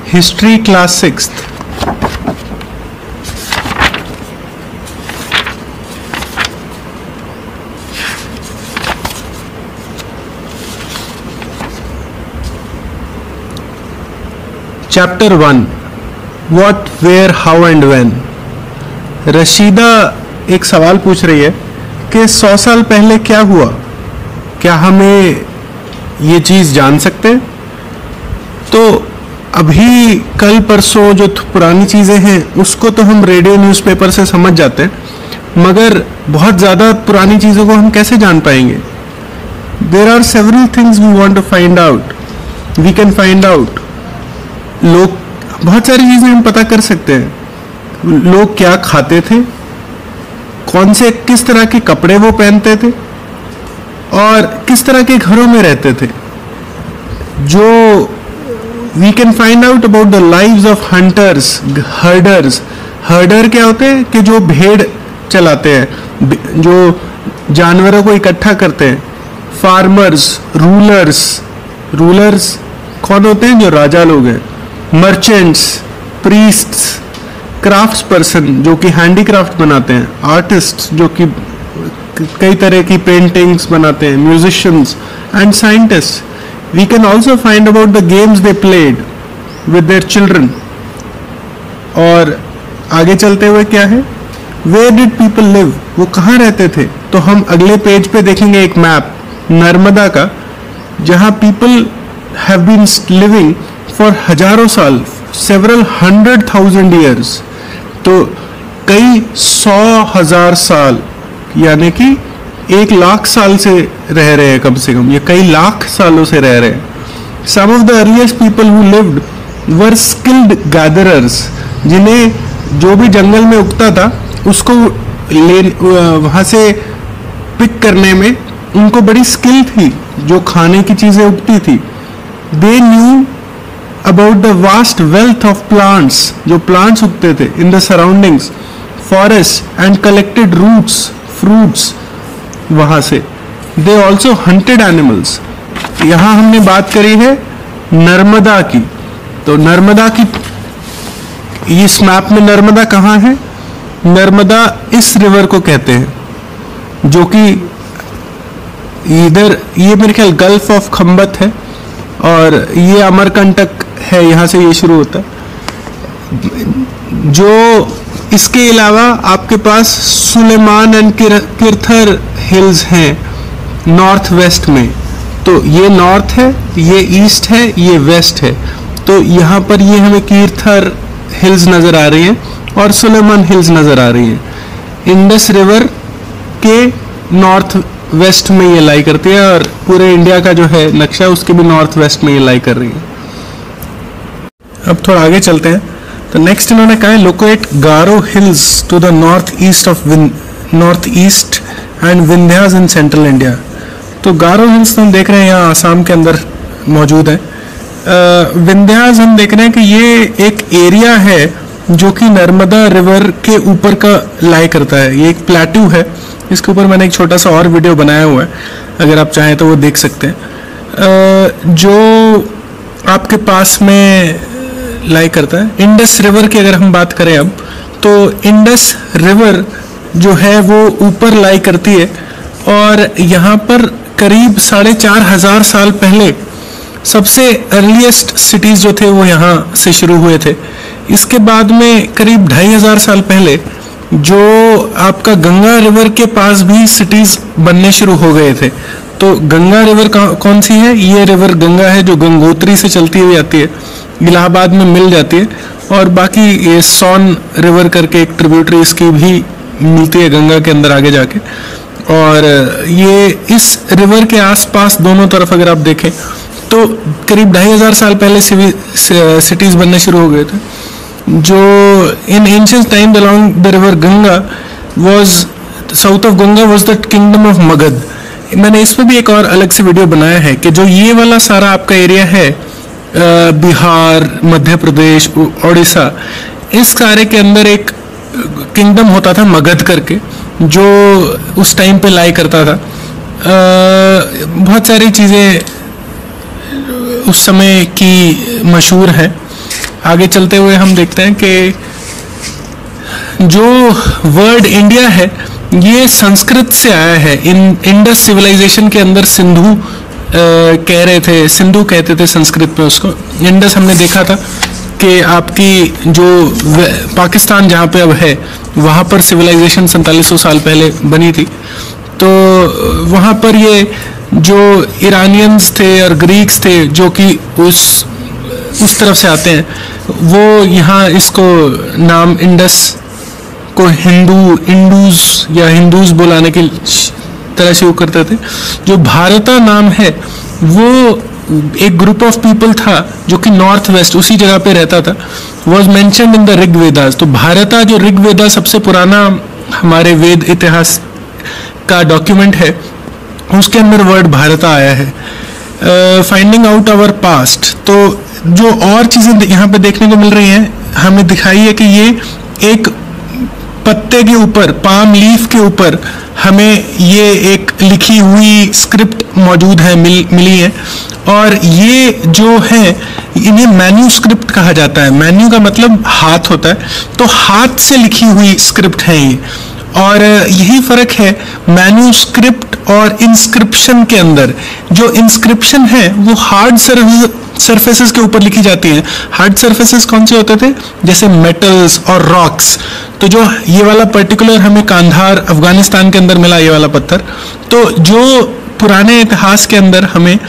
History class 6th। Chapter 1 what, where, how and when. Rashida एक सवाल पूछ रही है कि 100 साल पहले क्या हुआ, क्या हमें ये चीज़ जान सकते हैं? तो अभी कल परसों जो पुरानी चीज़ें हैं उसको तो हम रेडियो न्यूज़पेपर से समझ जाते हैं, मगर बहुत ज़्यादा पुरानी चीज़ों को हम कैसे जान पाएंगे? There are several things we want to find out, we can find out. लोग, बहुत सारी चीज़ें हम पता कर सकते हैं। लोग क्या खाते थे, कौन से किस तरह के कपड़े वो पहनते थे और किस तरह के घरों में रहते थे। जो we can find out about the lives of hunters, herders. Herder क्या होते हैं कि जो भेड़ चलाते हैं, जो जानवरों को इकट्ठा करते हैं। Farmers, rulers. रूलर्स कौन होते हैं? जो राजा लोग हैं। मर्चेंट्स, प्रीस्ट्स, क्राफ्ट्स पर्सन जो कि हैंडीक्राफ्ट बनाते हैं। आर्टिस्ट जो कि कई तरह की पेंटिंग्स बनाते हैं। Musicians and scientist. We can also find about the games they played with their children. और आगे चलते हुए क्या है, वेयर डिड पीपल लिव, वो कहाँ रहते थे? तो हम अगले पेज पे देखेंगे एक मैप नर्मदा का, जहाँ people have been living for हजारों साल, several 100,000 years। तो कई 100,000 साल यानी कि 1,00,000 साल से रह रहे हैं कम से कम, ये कई लाख सालों से रह रहे हैं। Some of the earliest people who lived were skilled gatherers, जिन्हें जो भी जंगल में उगता था उसको वहाँ से पिक करने में उनको बड़ी स्किल थी। जो खाने की चीज़ें उगती थी, they knew about the vast wealth of plants, जो plants उगते थे in the surroundings, forests, and collected roots, fruits वहाँ से। They also hunted animals। यहाँ हमने बात करी है नर्मदा की। तो नर्मदा की, इस मैप में नर्मदा कहाँ है? नर्मदा इस रिवर को कहते हैं, जो कि इधर, ये मेरे ख्याल गल्फ ऑफ खंबत है और ये अमरकंटक है, यहाँ से ये शुरू होता है। जो इसके अलावा आपके पास सुलेमान एंड किर्थर हिल्स हैं नॉर्थ वेस्ट में। तो ये नॉर्थ है, ये ईस्ट है, ये वेस्ट है। तो यहाँ पर ये हमें किर्थर हिल्स नज़र आ रही हैं और सुलेमान हिल्स नज़र आ रही हैं। इंडस रिवर के नॉर्थ वेस्ट में ये लाई करती है और पूरे इंडिया का जो है नक्शा उसके भी नॉर्थ वेस्ट में ये लाई कर रही है। अब थोड़ा आगे चलते हैं। तो नेक्स्ट इन्होंने कहा है locate Garo hills to the north east and Vindhyas in central India. तो गारो हिल्स तो हम देख रहे हैं यहाँ आसाम के अंदर मौजूद है। विंध्यास हम देख रहे हैं कि ये एक एरिया है जो कि नर्मदा रिवर के ऊपर का लाई करता है। ये एक प्लेट्यू है, इसके ऊपर मैंने एक छोटा सा और वीडियो बनाया हुआ है, अगर आप चाहें तो वो देख सकते हैं। जो आपके पास में लाई करता है इंडस रिवर की अगर हम बात करें अब, तो इंडस रिवर जो है वो ऊपर लाई करती है और यहाँ पर करीब 4,500 साल पहले सबसे अर्लीस्ट सिटीज़ जो थे वो यहाँ से शुरू हुए थे। इसके बाद में करीब 2,500 साल पहले जो आपका गंगा रिवर के पास भी सिटीज़ बनने शुरू हो गए थे। तो गंगा रिवर कौन सी है? ये रिवर गंगा है जो गंगोत्री से चलती हुई आती है, इलाहाबाद में मिल जाती है। और बाकी ये सोन रिवर करके एक ट्रिब्यूटरी इसकी भी मिलती है गंगा के अंदर आगे जाके। और ये इस रिवर के आसपास दोनों तरफ अगर आप देखें तो करीब 2,500 साल पहले सिटीज़ बनने शुरू हो गए थे। जो इन ancient time along the river Ganga was south of Ganga was the kingdom of Magadh. मैंने इस पर भी एक और अलग से वीडियो बनाया है कि जो ये वाला सारा आपका एरिया है, बिहार, मध्य प्रदेश, उड़ीसा, इस सारे के अंदर एक किंगडम होता था मगध करके, जो उस टाइम पे लाई करता था। बहुत सारी चीज़ें उस समय की मशहूर हैं। आगे चलते हुए हम देखते हैं कि जो वर्ड इंडिया है ये संस्कृत से आया है। इंडस सिविलाइजेशन के अंदर सिंधु कह रहे थे, सिंधु कहते थे संस्कृत में उसको। इंडस हमने देखा था कि आपकी जो पाकिस्तान जहाँ पे अब है वहाँ पर सिविलाइजेशन 4700 साल पहले बनी थी। तो वहाँ पर ये जो ईरानियंस थे और ग्रीक्स थे जो कि उस तरफ से आते हैं, वो यहाँ इसको नाम इंडस को इंडूज या हिंदूज बुलाने की तरह से वो करते थे। जो भारता नाम है वो एक ग्रुप ऑफ पीपल था जो कि नॉर्थ वेस्ट उसी जगह पे रहता था, was mentioned in the Rigvedas. तो भारता जो ऋग्वेदा सबसे पुराना हमारे वेद इतिहास का डॉक्यूमेंट है, उसके अंदर वर्ड भारता आया है। फाइंडिंग आउट आवर पास्ट, तो जो और चीज़ें यहाँ पे देखने को मिल रही हैं, हमें दिखाई है कि ये एक पत्ते के ऊपर, पाम लीफ के ऊपर हमें ये एक लिखी हुई स्क्रिप्ट मौजूद है, मिली है। और ये जो है इन्हें मैन्यूस्क्रिप्ट कहा जाता है। मैन्यू का मतलब हाथ होता है, तो हाथ से लिखी हुई स्क्रिप्ट है ये। और यही फर्क है मैन्यूस्क्रिप्ट और इंस्क्रिप्शन के अंदर। जो इंस्क्रिप्शन है वो हार्ड सरफेसेस के ऊपर लिखी जाती है। हार्ड सरफेसेस कौन से होते थे? जैसे मेटल्स और रॉक्स। तो जो ये वाला पर्टिकुलर हमें कांधार अफगानिस्तान के अंदर मिला, ये वाला पत्थर, तो जो पुराने इतिहास के अंदर हमें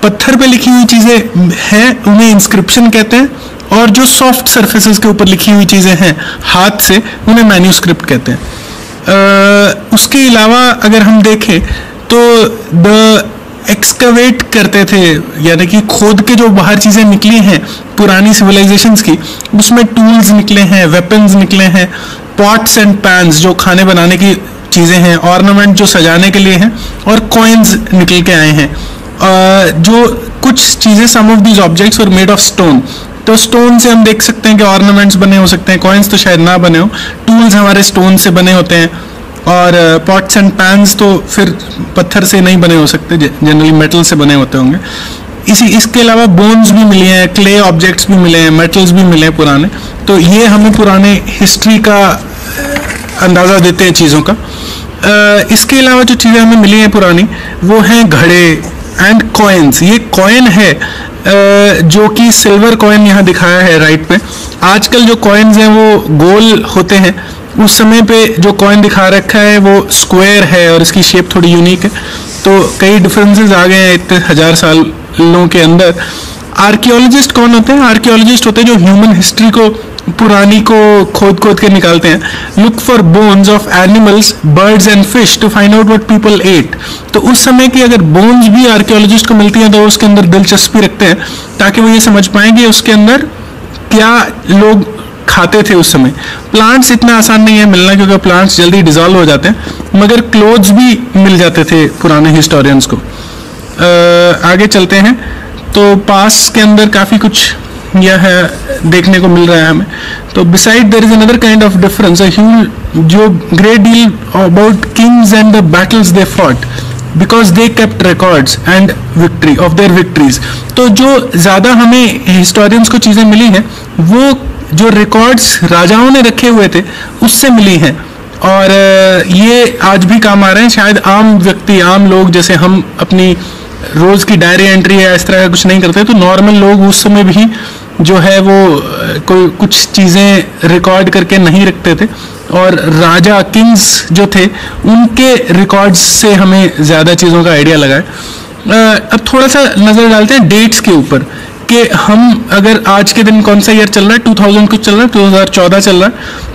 पत्थर पे लिखी हुई चीज़ें हैं उन्हें इंस्क्रिप्शन कहते हैं, और जो सॉफ्ट सरफेसेस के ऊपर लिखी हुई चीज़ें हैं हाथ से उन्हें मैन्यूस्क्रिप्ट कहते हैं। उसके अलावा अगर हम देखें तो एक्सकवेट करते थे, यानी कि खोद के जो बाहर चीज़ें निकली हैं पुरानी सिविलाइजेशंस की, उसमें टूल्स निकले हैं, वेपन्स निकले हैं, पॉट्स एंड पैन्स जो खाने बनाने की चीज़ें हैं, ऑर्नामेंट जो सजाने के लिए हैं, और कॉइन्स निकल के आए हैं। जो कुछ चीज़ें, some of these objects were made of stone. तो स्टोन से हम देख सकते हैं कि ऑर्नामेंट्स बने हो सकते हैं, कॉइन्स तो शायद ना बने हो, टूल्स हमारे स्टोन से बने होते हैं, और पॉट्स एंड पैन्स तो फिर पत्थर से नहीं बने हो सकते, जनरली मेटल से बने होते होंगे। इसके अलावा बोन्स भी मिले हैं, क्ले ऑब्जेक्ट्स भी मिले हैं, मेटल्स भी मिले हैं पुराने। तो ये हमें पुराने हिस्ट्री का अंदाज़ा देते हैं चीज़ों का। इसके अलावा जो चीज़ें हमें मिली हैं पुरानी, वो हैं घड़े एंड कॉइन्स। ये कॉइन है जो कि सिल्वर कॉइन यहाँ दिखाया है राइट पे। आजकल जो कॉइन्स हैं वो गोल होते हैं, उस समय पे जो कॉइन दिखा रखा है वो स्क्वायर है और इसकी शेप थोड़ी यूनिक है। तो कई डिफरेंसेस आ गए हैं इतने 1000 सालों के अंदर। आर्कियोलॉजिस्ट कौन होते हैं? आर्कियोलॉजिस्ट होते हैं जो ह्यूमन हिस्ट्री को पुरानी को खोद के निकालते हैं। Look for bones of animals, birds and fish to find out what people ate. तो उस समय की अगर बोन्स भी आर्कियोलॉजिस्ट को मिलती हैं तो उसके अंदर दिलचस्पी रखते हैं, ताकि वो ये समझ पाएंगे उसके अंदर क्या लोग खाते थे उस समय। प्लांट्स इतना आसान नहीं है मिलना, क्योंकि प्लांट्स जल्दी डिजॉल्व हो जाते हैं, मगर क्लोथ्स भी मिल जाते थे पुराने हिस्टोरियंस को। आगे चलते हैं तो पास के अंदर काफ़ी कुछ यह है देखने को मिल रहा है हमें। तो beside there is another kind of difference, जो great deal about kings and the battles they fought, because they kept records and victory of their victories. तो जो ज़्यादा हमें हिस्टोरियंस को चीज़ें मिली हैं वो जो रिकॉर्ड्स राजाओं ने रखे हुए थे उससे मिली हैं, और ये आज भी काम आ रहे हैं। शायद आम व्यक्ति, आम लोग जैसे हम अपनी रोज़ की डायरी एंट्री या इस तरह का कुछ नहीं करते, तो नॉर्मल लोग उस समय भी जो है वो कोई कुछ चीज़ें रिकॉर्ड करके नहीं रखते थे, और राजा किंग्स जो थे उनके रिकॉर्ड्स से हमें ज़्यादा चीज़ों का आइडिया लगा है। अब थोड़ा सा नज़र डालते हैं डेट्स के ऊपर कि हम अगर आज के दिन कौन सा ईयर चल रहा है, 2000 कुछ चल रहा है, 2014 चल रहा है,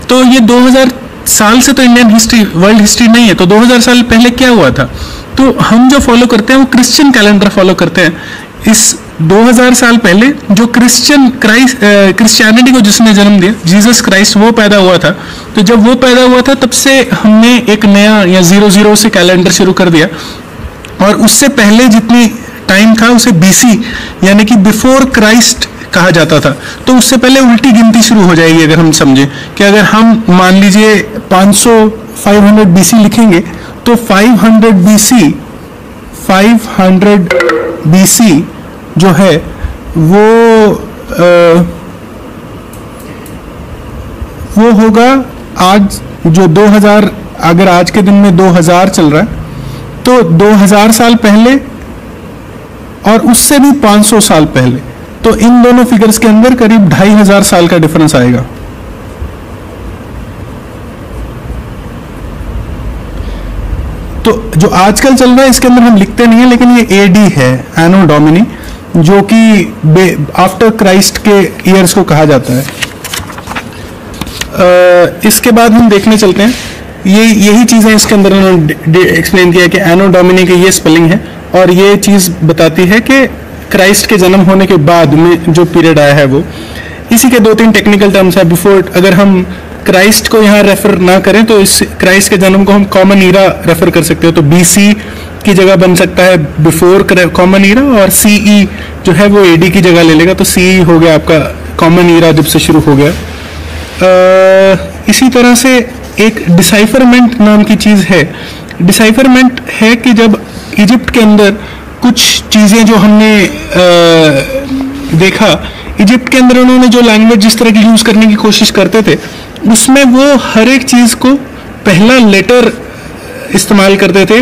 तो ये 2000 साल से तो इंडियन हिस्ट्री, वर्ल्ड हिस्ट्री नहीं है। तो 2000 साल पहले क्या हुआ था? तो हम जो फॉलो करते हैं वो क्रिश्चियन कैलेंडर फॉलो करते हैं। इस 2000 साल पहले जो क्रिश्चियनिटी को जिसने जन्म दिया, जीसस क्राइस्ट, वो पैदा हुआ था। तो जब वो पैदा हुआ था तब से हमने एक नया या 00 से कैलेंडर शुरू कर दिया, और उससे पहले जितनी टाइम था उसे बीसी यानी कि बिफोर क्राइस्ट कहा जाता था। तो उससे पहले उल्टी गिनती शुरू हो जाएगी। अगर हम समझें कि अगर हम मान लीजिए 500 बीसी लिखेंगे तो 500 बीसी जो है वो वो होगा आज जो 2000, अगर आज के दिन में 2000 चल रहा है तो 2000 साल पहले और उससे भी 500 साल पहले, तो इन दोनों फिगर्स के अंदर करीब 2500 साल का डिफरेंस आएगा। तो जो आजकल चल रहा है इसके अंदर हम लिखते नहीं है, लेकिन ये एडी है, एनो डोमिनी, जो कि आफ्टर क्राइस्ट के ईयर्स को कहा जाता है। इसके बाद हम देखने चलते हैं, यही चीज़ें इसके अंदर उन्होंने एक्सप्लेन किया कि एनो डोमिनी की ये स्पेलिंग है, और ये चीज़ बताती है कि क्राइस्ट के जन्म होने के बाद में जो पीरियड आया है वो। इसी के 2-3 टेक्निकल टर्म्स है। बिफोर, अगर हम क्राइस्ट को यहाँ रेफर ना करें तो इस क्राइस्ट के जन्म को हम कॉमन ईरा रेफर कर सकते हो, तो बीसी की जगह बन सकता है बिफोर कॉमन ईरा, और सीई जो है वो एडी की जगह ले लेगा, तो सीई हो गया आपका कॉमन ईरा जब से शुरू हो गया। इसी तरह से एक डिसाइफरमेंट नाम की चीज़ है। डिसाइफरमेंट है कि जब इजिप्ट के अंदर कुछ चीज़ें जो हमने देखा, इजिप्ट के अंदर उन्होंने जो लैंग्वेज जिस तरह की यूज़ करने की कोशिश करते थे, उसमें वो हर एक चीज़ को पहला लेटर इस्तेमाल करते थे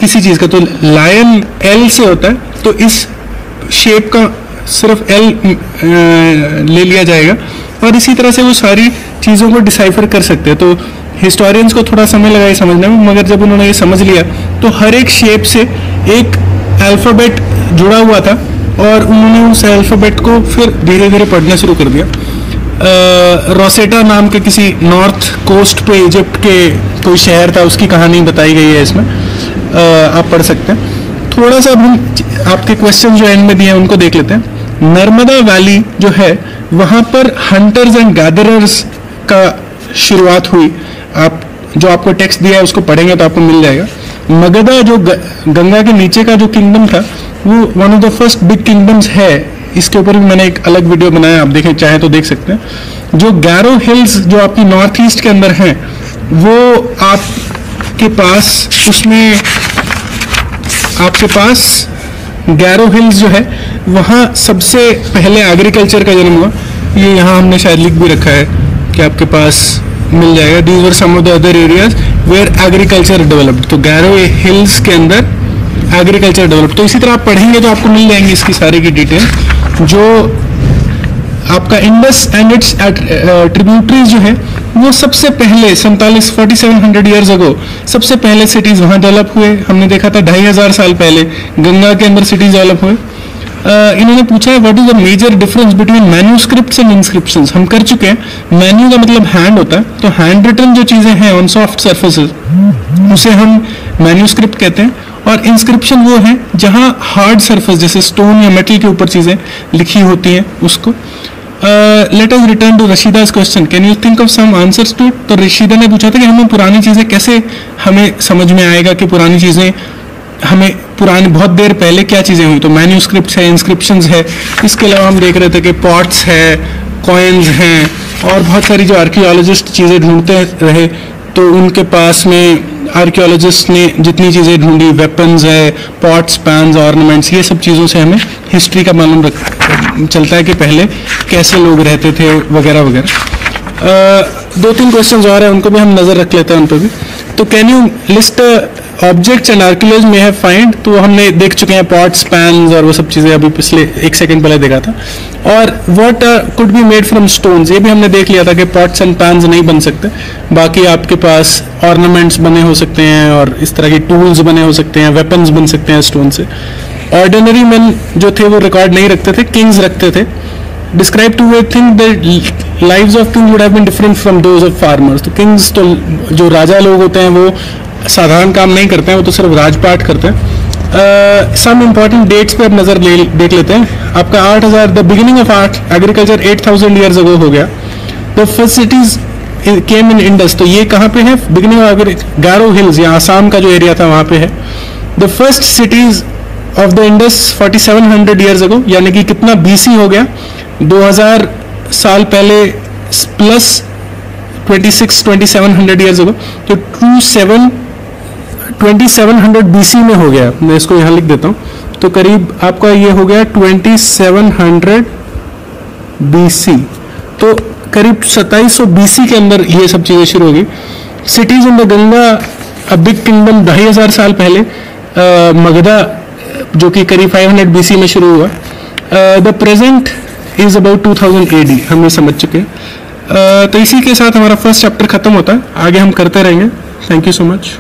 किसी चीज़ का। तो लायन एल से होता है, तो इस शेप का सिर्फ एल ले लिया जाएगा, और इसी तरह से वो सारी चीज़ों को डिसाइफर कर सकते हैं। तो हिस्टोरियंस को थोड़ा समय लगा ये समझने में, मगर जब उन्होंने ये समझ लिया तो हर एक शेप से एक अल्फ़ाबेट जुड़ा हुआ था, और उन्होंने उस अल्फ़ाबेट को फिर धीरे धीरे पढ़ना शुरू कर दिया। रोसेटा नाम के किसी नॉर्थ कोस्ट पे इजिप्ट के कोई शहर था, उसकी कहानी बताई गई है इसमें, आप पढ़ सकते हैं। थोड़ा सा अब हम आपके क्वेश्चन जो एंड में दिए हैं उनको देख लेते हैं। नर्मदा वैली जो है वहाँ पर हंटर्स एंड गैदरर्स का शुरुआत हुई। आप जो आपको टेक्स्ट दिया है उसको पढ़ेंगे तो आपको मिल जाएगा। मगधा जो गंगा के नीचे का जो किंगडम था वो one of the first big kingdoms है। इसके ऊपर भी मैंने एक अलग वीडियो बनाया, आप देखें चाहे तो देख सकते हैं। जो गैरो हिल्स जो आपकी नॉर्थ ईस्ट के अंदर हैं वो आपके पास, उसमें आपके पास गैरो हिल्स जो है वहाँ सबसे पहले एग्रीकल्चर का जन्म हुआ। ये यहाँ हमने शायद लिख भी रखा है कि आपके पास मिल जाएगा। These were some of the other areas where agriculture developed. तो गैरो हिल्स के अंदर एग्रीकल्चर डेवलप। तो इसी तरह आप पढ़ेंगे तो आपको मिल जाएंगी इसकी सारी की डिटेल। जो आपका इंडस एंड इट्स ट्रिब्यूटरीज जो है वो सबसे पहले 4700 ईयर्स अगो सबसे पहले सिटीज वहाँ डेवलप हुए। हमने देखा था 2500 साल पहले गंगा के अंदर सिटीज डेवलप हुए। इन्होंने पूछा है what is the major difference between manuscripts and inscriptions. हम कर चुके हैं। मैन्यू का मतलब हैंड होता है, तो हैंड रिटन जो चीज़ें हैं ऑन सॉफ्ट सर्फेसेस उसे हम मैन्यूस्क्रिप्ट कहते हैं, और इंस्क्रिप्शन वो है जहाँ हार्ड सरफेस जैसे स्टोन या मेटल के ऊपर चीज़ें लिखी होती हैं उसको। Let us return to Rashida's question, can you think of some answers to it. तो रशीदा ने पूछा था कि हमें पुरानी चीज़ें कैसे हमें समझ में आएगा कि पुरानी चीज़ें हमें पुरानी बहुत देर पहले क्या चीज़ें हुई। तो मैन्यूस्क्रिप्ट्स है, इंस्क्रिप्शंस है। इसके अलावा हम देख रहे थे कि पॉट्स है, कॉइन्स हैं, और बहुत सारी जो आर्कियोलॉजिस्ट चीज़ें ढूंढते रहे तो उनके पास में आर्कियोलॉजिस्ट ने जितनी चीज़ें ढूंढी, वेपन्स है, पॉट्स, पैन्स, ऑर्नामेंट्स, ये सब चीज़ों से हमें हिस्ट्री का मालूम चलता है कि पहले कैसे लोग रहते थे वगैरह वगैरह। 2-3 क्वेश्चन और हैं उनको भी हम नज़र रख लेते हैं उन पर भी। तो can you list objects and archaeology में है फाइंड। तो हमने देख चुके हैं पॉट्स, पैन्स और वो सब चीज़ें अभी पिछले 1 सेकंड पहले देखा था। और what could be made from stones, ये भी हमने देख लिया था कि पॉट्स एंड पैन्स नहीं बन सकते। बाकी आपके पास ऑर्नामेंट्स बने हो सकते हैं और इस तरह के टूल्स बने हो सकते हैं, वेपन्स बन सकते हैं स्टोन से। ऑर्डिनरी मैन जो थे वो रिकॉर्ड नहीं रखते थे, किंग्स रखते थे। Describe two way think the lives of kings would have been different from those of farmers. तो किंग्स तो जो राजा लोग होते हैं वो साधारण काम नहीं करते हैं, वो तो सिर्फ राजपाट करते हैं। सम इम्पॉर्टेंट डेट्स पे अब नजर देख लेते हैं। आपका 8000 the beginning of art agriculture 8000 years ago हो गया। The first cities came in Indus, तो ये कहाँ पे है? बिगिनिंग ऑफ गारो हिल्स या आसाम का जो एरिया था वहाँ पे है। The first cities of the Indus 4700 years ago, यानी कि कितना बीसी हो गया? 2000 साल पहले प्लस 2700 ईयर्स अगो, तो 2700 बीसी में हो गया। मैं इसको यहाँ लिख देता हूँ। तो करीब आपका ये हो गया 2700 बीसी। तो करीब 2700 BC के अंदर ये सब चीज़ें शुरू होगी। Cities in the Ganga, a big kingdom 2500 साल पहले, मगधा जो कि करीब 500 BC में शुरू हुआ। The present is about 2000 AD, हम ये समझ चुके हैं। तो इसी के साथ हमारा फर्स्ट चैप्टर खत्म होता है, आगे हम करते रहेंगे। Thank you so much.